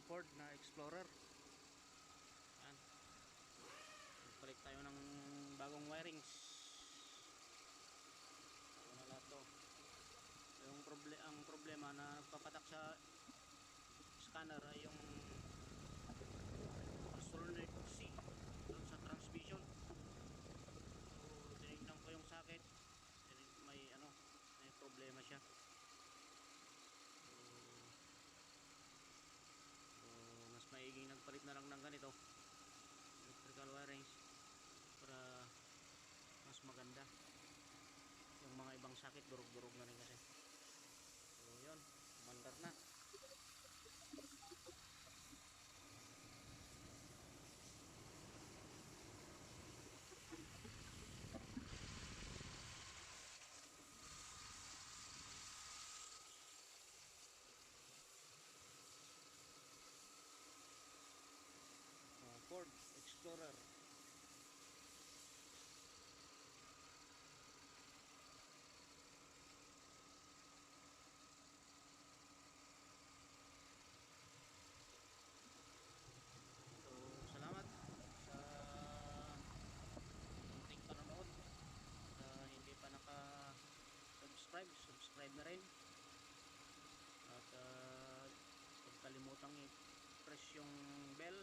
Ford na Explorer. Yan. Palit tayo ng bagong wirings. Ito na lahat to. Ang problema na nagpapatak sa scanner ay yung solenoid C doon sa transmission. So tinignan ko yung socket, may problema siya. So mas maiging nagpalit na lang ng ganito electrical wirings para mas maganda. Yung mga ibang socket durog-durog na rin kasi. So yun, mandar na. Ford Explorer. So salamat sa munting panonood. Hindi pa subscribe na rin. At huwag kalimutang i-press yung bell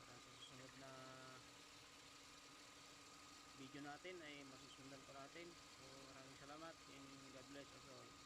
para sa susunod na video natin ay masusundan pa natin. So maraming salamat and God bless us all.